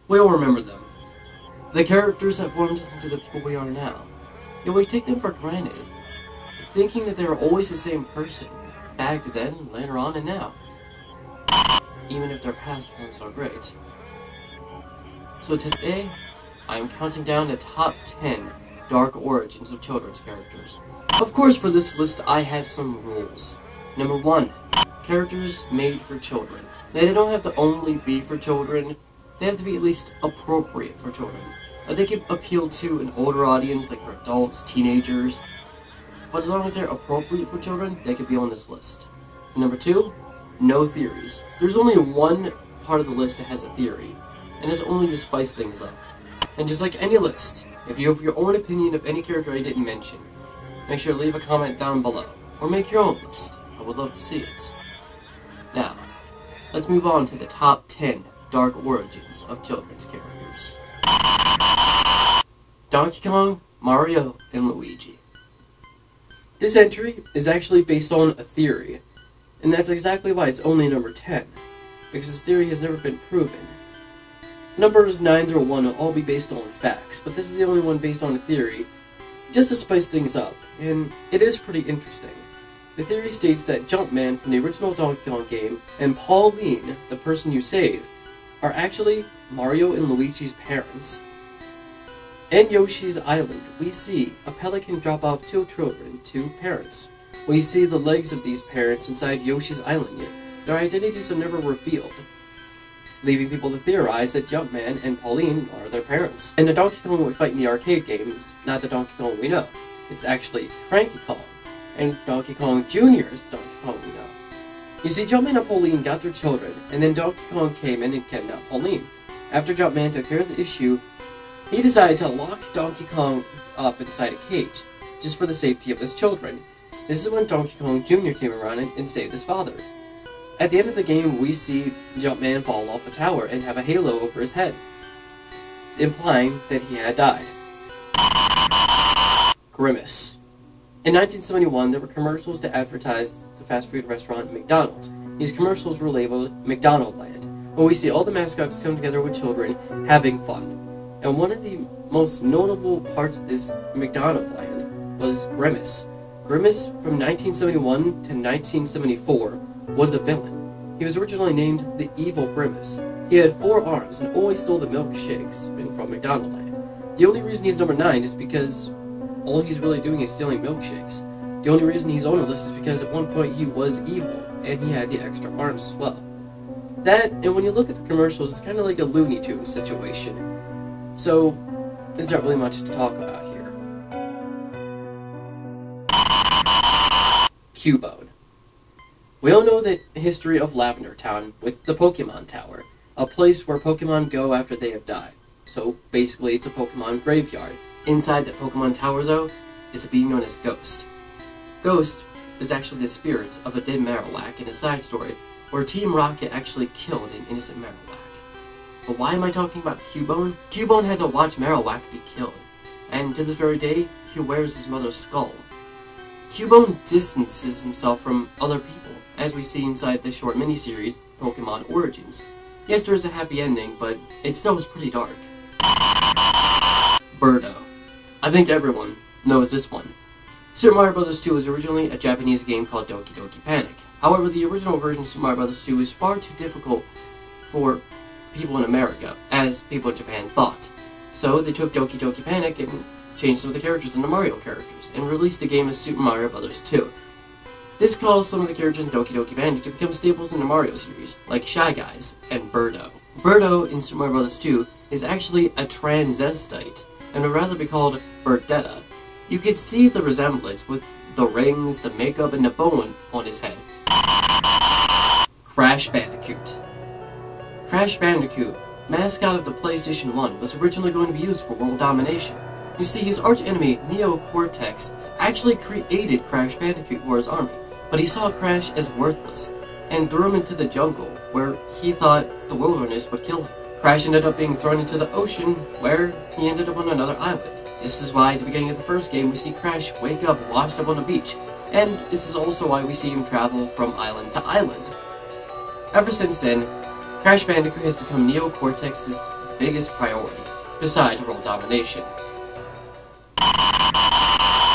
We all remember them. The characters that formed us into the people we are now. Yet we take them for granted, thinking that they were always the same person, back then, later on, and now. Even if their past wasn't so great. So today, I am counting down the top 10 dark origins of children's characters. Of course, for this list, I have some rules. Number 1, characters made for children. They don't have to only be for children, they have to be at least appropriate for children. They can appeal to an older audience, like for adults, teenagers, but as long as they're appropriate for children, they could be on this list. Number 2, no theories. There's only one part of the list that has a theory, and it's only to spice things up. And just like any list, if you have your own opinion of any character I didn't mention, make sure to leave a comment down below, or make your own list. I would love to see it. Now, let's move on to the top 10 dark origins of children's characters. Donkey Kong, Mario, and Luigi. This entry is actually based on a theory, and that's exactly why it's only number 10, because this theory has never been proven. Numbers 9 through 1 will all be based on facts, but this is the only one based on a theory, just to spice things up, and it is pretty interesting. The theory states that Jumpman from the original Donkey Kong game and Pauline, the person you save, are actually Mario and Luigi's parents. In Yoshi's Island, we see a pelican drop off 2 children, 2 parents. We see the legs of these parents inside Yoshi's Island, yet their identities are never revealed, leaving people to theorize that Jumpman and Pauline are their parents. And the Donkey Kong we fight in the arcade game is not the Donkey Kong we know. It's actually Cranky Kong, and Donkey Kong Jr. is the Donkey Kong we know. You see, Jumpman and Pauline got their children, and then Donkey Kong came in and kidnapped Pauline. After Jumpman took care of the issue, he decided to lock Donkey Kong up inside a cage, just for the safety of his children. This is when Donkey Kong Jr. came around and saved his father. At the end of the game, we see Jumpman fall off a tower and have a halo over his head, implying that he had died. Grimace. In 1971, there were commercials to advertise the fast food restaurant McDonald's. These commercials were labeled McDonaldland, where we see all the mascots come together with children having fun. And one of the most notable parts of this McDonaldland was Grimace. Grimace, from 1971 to 1974, was a villain. He was originally named the Evil Grimace. He had 4 arms and always stole the milkshakes from McDonaldland. The only reason he's number 9 is because all he's really doing is stealing milkshakes. The only reason he's on the list is because at one point he was evil, and he had the extra arms as well. That, and when you look at the commercials, it's kind of like a Looney Tunes situation. So, there's not really much to talk about here. Cubone. We all know the history of Lavender Town with the Pokemon Tower, a place where Pokemon go after they have died. So, basically, it's a Pokemon graveyard. Inside that Pokemon Tower, though, is a being known as Ghost. Ghost is actually the spirits of a dead Marowak in a side story, where Team Rocket actually killed an innocent Marowak. But why am I talking about Cubone? Cubone had to watch Marowak be killed, and to this very day, he wears his mother's skull. Cubone distances himself from other people, as we see inside the short miniseries, Pokemon Origins. Yes, there is a happy ending, but it still was pretty dark. Birdo. I think everyone knows this one. Super Mario Bros. 2 was originally a Japanese game called Doki Doki Panic. However, the original version of Super Mario Bros. 2 is far too difficult for people in America, as people in Japan thought. So they took Doki Doki Panic and changed some of the characters into Mario characters, and released the game as Super Mario Bros. 2. This caused some of the characters in Doki Doki Panic to become staples in the Mario series, like Shy Guys and Birdo. Birdo in Super Mario Bros. 2 is actually a transvestite, and would rather be called Birdetta. You could see the resemblance with the rings, the makeup, and the bone on his head. Crash Bandicoot. Crash Bandicoot, mascot of the PlayStation 1, was originally going to be used for world domination. You see, his arch-enemy, Neo Cortex, actually created Crash Bandicoot for his army, but he saw Crash as worthless, and threw him into the jungle, where he thought the wilderness would kill him. Crash ended up being thrown into the ocean, where he ended up on another island. This is why at the beginning of the first game we see Crash wake up washed up on a beach, and this is also why we see him travel from island to island. Ever since then, Crash Bandicoot has become Neo Cortex's biggest priority, besides world domination.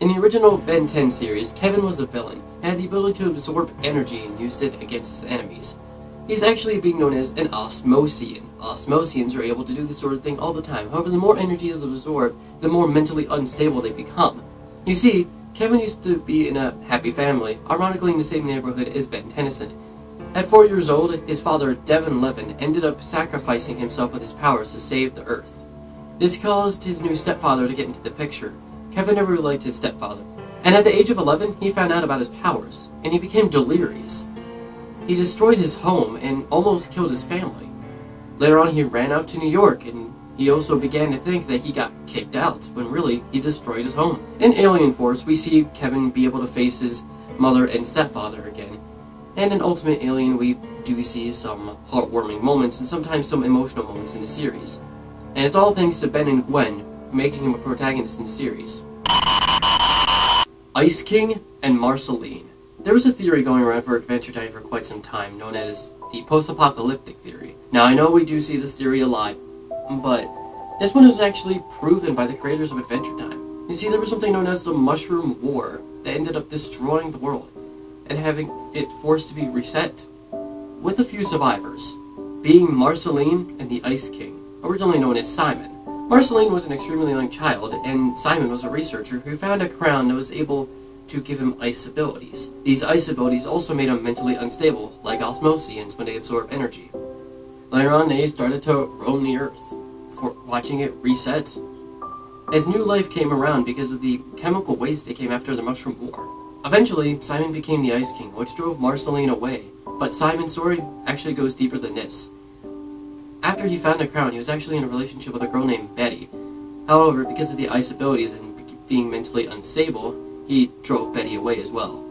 In the original Ben 10 series, Kevin was a villain, and had the ability to absorb energy and use it against his enemies. He's actually being known as an Osmosian. Osmosians are able to do this sort of thing all the time. However, the more energy they absorb, the more mentally unstable they become. You see, Kevin used to be in a happy family, ironically in the same neighborhood as Ben Tennyson. At 4 years old, his father, Devin Levin, ended up sacrificing himself with his powers to save the Earth. This caused his new stepfather to get into the picture. Kevin never really liked his stepfather, and at the age of 11, he found out about his powers, and he became delirious. He destroyed his home and almost killed his family. Later on, he ran off to New York, and he also began to think that he got kicked out, when really, he destroyed his home. In Alien Force, we see Kevin be able to face his mother and stepfather again. And in Ultimate Alien, we do see some heartwarming moments and sometimes some emotional moments in the series. And it's all thanks to Ben and Gwen, making him a protagonist in the series. Ice King and Marceline. There was a theory going around for Adventure Time for quite some time, known as the post-apocalyptic theory. Now, I know we do see this theory a lot, but this one was actually proven by the creators of Adventure Time. You see, there was something known as the Mushroom War that ended up destroying the world and having it forced to be reset, with a few survivors, being Marceline and the Ice King, originally known as Simon. Marceline was an extremely young child, and Simon was a researcher who found a crown that was able to give him ice abilities. These ice abilities also made him mentally unstable, like Osmosians when they absorb energy. Later on, they started to roam the Earth, watching it reset, as new life came around because of the chemical waste that came after the Mushroom War. Eventually, Simon became the Ice King, which drove Marceline away, but Simon's story actually goes deeper than this. After he found the crown, he was actually in a relationship with a girl named Betty. However, because of the ice abilities and being mentally unstable, he drove Betty away as well.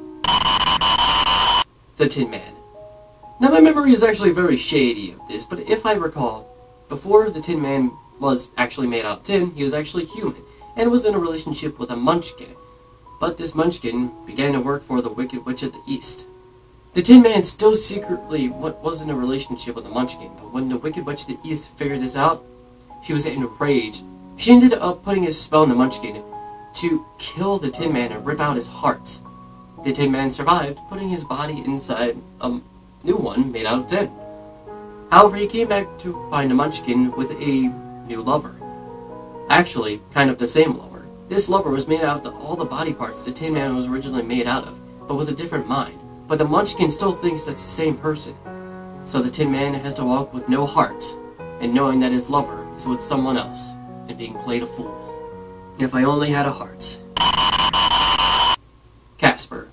The Tin Man. Now, my memory is actually very shady of this, but if I recall, before the Tin Man was actually made out of tin, he was actually human, and was in a relationship with a Munchkin. But this Munchkin began to work for the Wicked Witch of the East. The Tin Man still secretly was in a relationship with the Munchkin, but when the Wicked Witch of the East figured this out, she was enraged. She ended up putting a spell on the Munchkin to kill the Tin Man and rip out his heart. The Tin Man survived, putting his body inside a new one made out of tin. However, he came back to find the Munchkin with a new lover. Actually, kind of the same lover. This lover was made out of all the body parts the Tin Man was originally made out of, but with a different mind. But the Munchkin still thinks that's the same person. So the Tin Man has to walk with no heart, and knowing that his lover is with someone else, and being played a fool. If I only had a heart. Casper.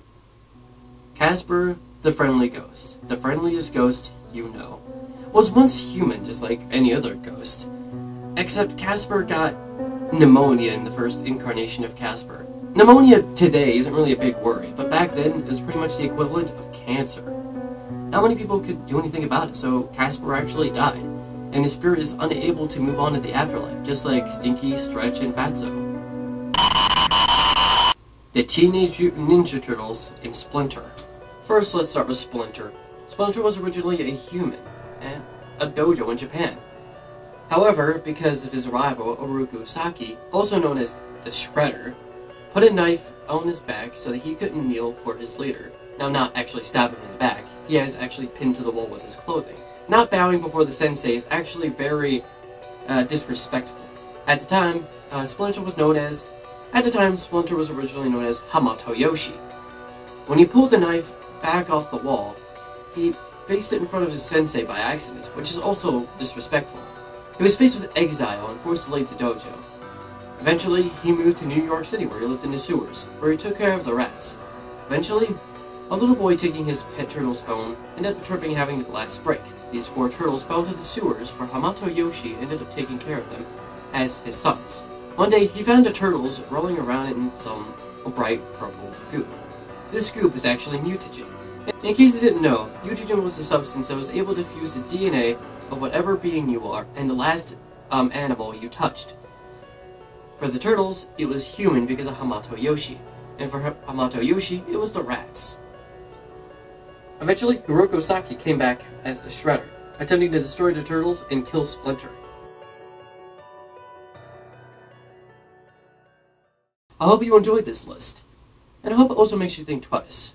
Casper, the friendly ghost. The friendliest ghost you know. Was once human, just like any other ghost. Except Casper got pneumonia in the first incarnation of Casper. Pneumonia today isn't really a big worry, but back then it was pretty much the equivalent of cancer. Not many people could do anything about it, so Casper actually died, and his spirit is unable to move on to the afterlife, just like Stinky, Stretch, and Fatso. The Teenage Mutant Ninja Turtles in Splinter. First, let's start with Splinter. Splinter was originally a human, and a dojo in Japan. However, because of his rival, Oroku Saki, also known as the Shredder, put a knife on his back so that he couldn't kneel for his leader. Now, not actually stab him in the back, he is actually pinned to the wall with his clothing. Not bowing before the sensei is actually very disrespectful. At the time, Splinter was originally known as Hamato Yoshi. When he pulled the knife back off the wall, he faced it in front of his sensei by accident, which is also disrespectful. He was faced with exile and forced to leave the dojo. Eventually, he moved to New York City, where he lived in the sewers, where he took care of the rats. Eventually, a little boy taking his pet turtles home ended up tripping and having the glass break. These 4 turtles fell into the sewers, where Hamato Yoshi ended up taking care of them as his sons. One day, he found the turtles rolling around in some bright purple goop. This goop is actually mutagen. In case you didn't know, mutagen was the substance that was able to fuse the DNA of whatever being you are and the last animal you touched. For the turtles, it was human because of Hamato Yoshi, and for Hamato Yoshi, it was the rats. Eventually, Oroku Saki came back as the Shredder, attempting to destroy the turtles and kill Splinter. I hope you enjoyed this list, and I hope it also makes you think twice.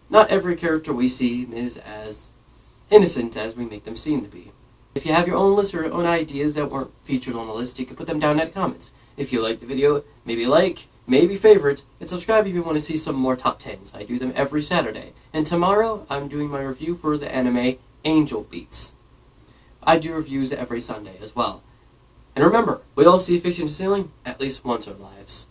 Not every character we see is as innocent as we make them seem to be. If you have your own list or your own ideas that weren't featured on the list, you can put them down in the comments. If you liked the video, maybe like, maybe favorite, and subscribe if you want to see some more top 10s. I do them every Saturday. And tomorrow, I'm doing my review for the anime Angel Beats. I do reviews every Sunday as well. And remember, we all see fish in the ceiling at least once in our lives.